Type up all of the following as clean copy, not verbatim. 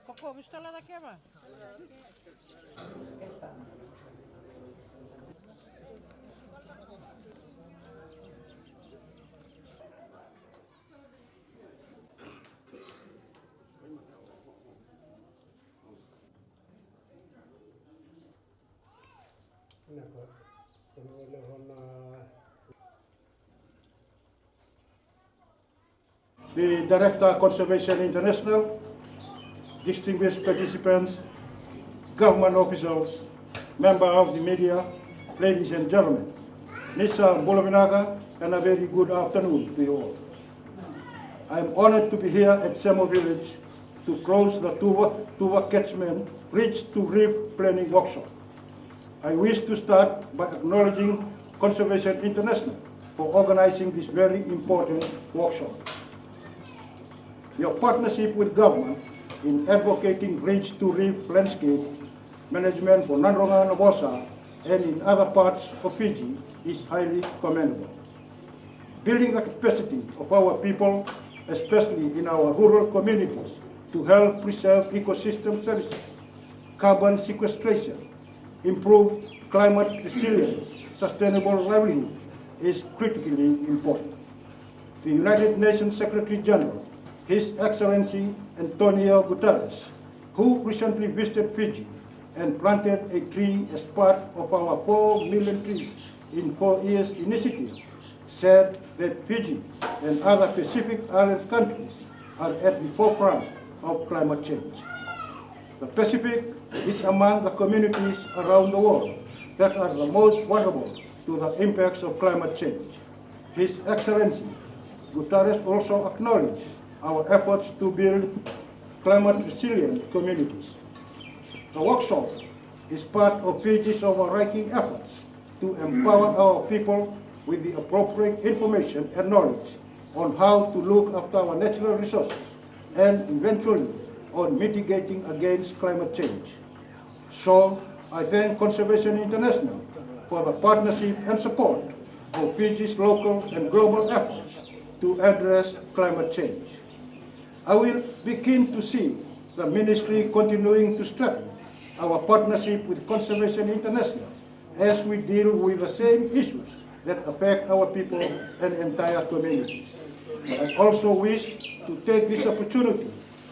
Coco, ¿viste la de aquí va? The Director Conservation International, distinguished participants, government officials, members of the media, ladies and gentlemen, Nisa Bolominaga, and a very good afternoon to you all. I am honored to be here at Semo village to close the Tuva Catchment Reach to Reef Planning Workshop. I wish to start by acknowledging Conservation International for organizing this very important workshop. Your partnership with government in advocating reach to reef landscape management for Nadroga and Osea and in other parts of Fiji is highly commendable. Building the capacity of our people, especially in our rural communities, to help preserve ecosystem services, carbon sequestration, improve climate resilience, sustainable livelihood is critically important. The United Nations Secretary General, His Excellency Antonio Guterres, who recently visited Fiji and planted a tree as part of our 4 million trees in 4 years initiative, said that Fiji and other Pacific Island countries are at the forefront of climate change. The Pacific is among the communities around the world that are the most vulnerable to the impacts of climate change. His Excellency Guterres also acknowledged our efforts to build climate-resilient communities. The workshop is part of Fiji's overarching efforts to empower our people with the appropriate information and knowledge on how to look after our natural resources and eventually on mitigating against climate change. So I thank Conservation International for the partnership and support of Fiji's local and global efforts to address climate change. I will be keen to see the Ministry continuing to strengthen our partnership with Conservation International as we deal with the same issues that affect our people and entire communities. I also wish to take this opportunity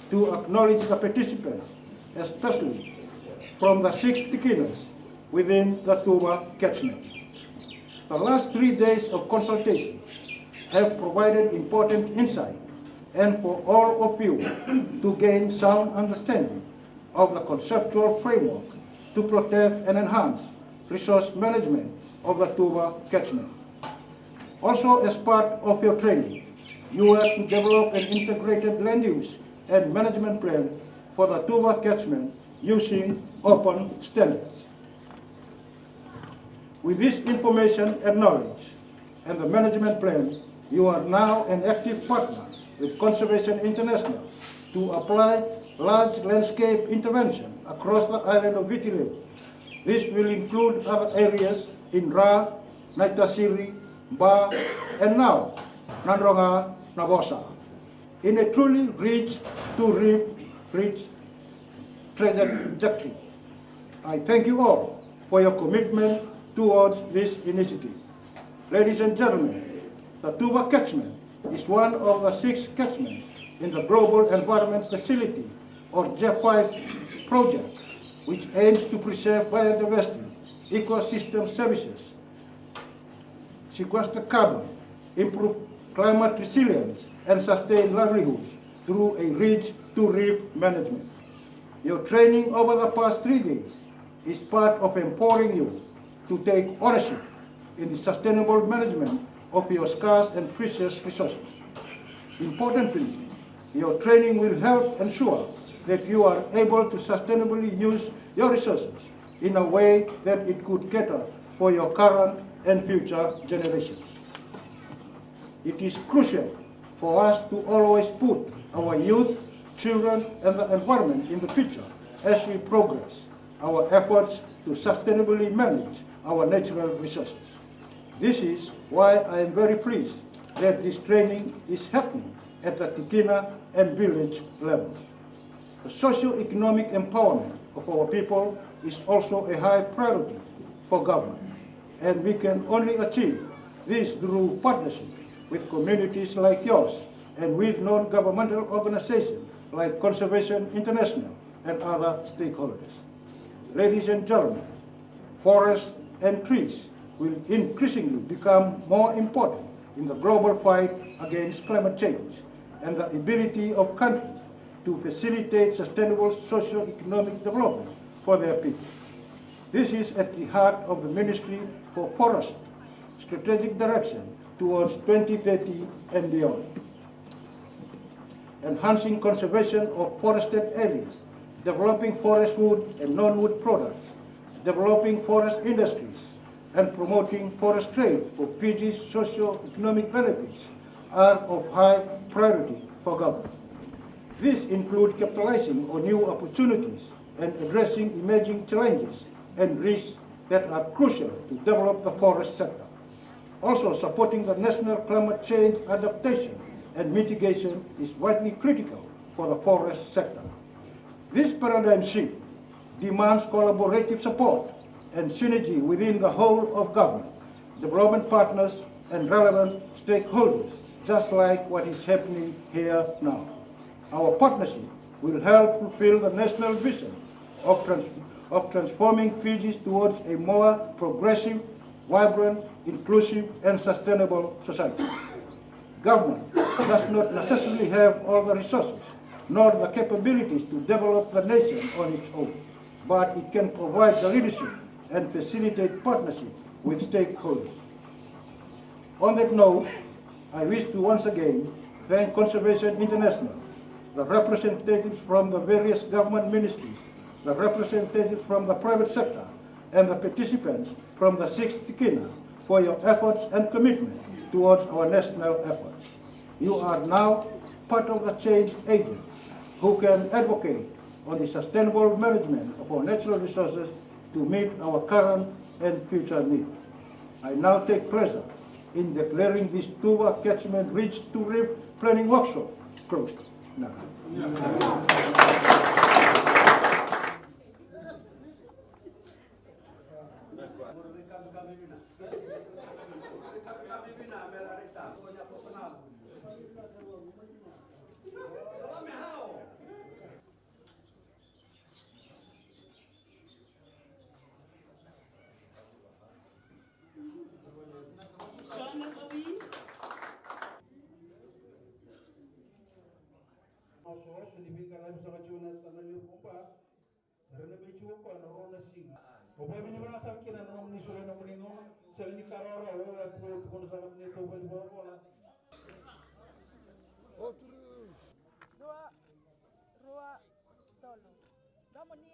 to acknowledge the participants, especially from the 6 beginners within the Tuva Catchment. The last 3 days of consultation have provided important insight and for all of you to gain sound understanding of the conceptual framework to protect and enhance resource management of the Tuva Catchment. Also, as part of your training, you are to develop an integrated land use and management plan for the Tuva Catchment using open standards. With this information and knowledge and the management plan, you are now an active partner with Conservation International to apply large landscape intervention across the island of Vitilevu. This will include other areas in Ra, Naitasiri, Ba, and now Nadroga, Osea, in a truly rich trajectory. I thank you all for your commitment towards this initiative. Ladies and gentlemen, the Tuva Catchment is one of the 6 catchments in the Global Environment Facility, or J5 project, which aims to preserve biodiversity, ecosystem services, sequester carbon, improve climate resilience, and sustain livelihoods through a ridge-to-reef management. Your training over the past 3 days is part of empowering you to take ownership in the sustainable management of your scarce and precious resources. Importantly, your training will help ensure that you are able to sustainably use your resources in a way that it could cater for your current and future generations. It is crucial for us to always put our youth, children, and the environment in the picture as we progress our efforts to sustainably manage our natural resources. This is why I am very pleased that this training is happening at the Tikina and village levels. The socio-economic empowerment of our people is also a high priority for government, and we can only achieve this through partnerships with communities like yours and with non-governmental organizations like Conservation International and other stakeholders. Ladies and gentlemen, forests and trees will increasingly become more important in the global fight against climate change and the ability of countries to facilitate sustainable socio-economic development for their people. This is at the heart of the Ministry for Forestry strategic direction towards 2030 and beyond. Enhancing conservation of forested areas, developing forest wood and non-wood products, developing forest industries, and promoting forest trade for Fiji's socio-economic benefits are of high priority for government. These include capitalizing on new opportunities and addressing emerging challenges and risks that are crucial to develop the forest sector. Also, supporting the national climate change adaptation and mitigation is vitally critical for the forest sector. This paradigm shift demands collaborative support and synergy within the whole of government, development partners, and relevant stakeholders, just like what is happening here now. Our partnership will help fulfill the national vision of transforming Fiji towards a more progressive, vibrant, inclusive, and sustainable society. Government does not necessarily have all the resources nor the capabilities to develop the nation on its own, but it can provide the leadership and facilitate partnership with stakeholders. On that note, I wish to once again thank Conservation International, the representatives from the various government ministries, the representatives from the private sector, and the participants from the 6th Tikina for your efforts and commitment towards our national efforts. You are now part of the change agents who can advocate on the sustainable management of our natural resources to meet our current and future needs. I now take pleasure in declaring this Tuva Catchment Ridge-to-Reef Planning Workshop closed. Dua, tolo. Damo ni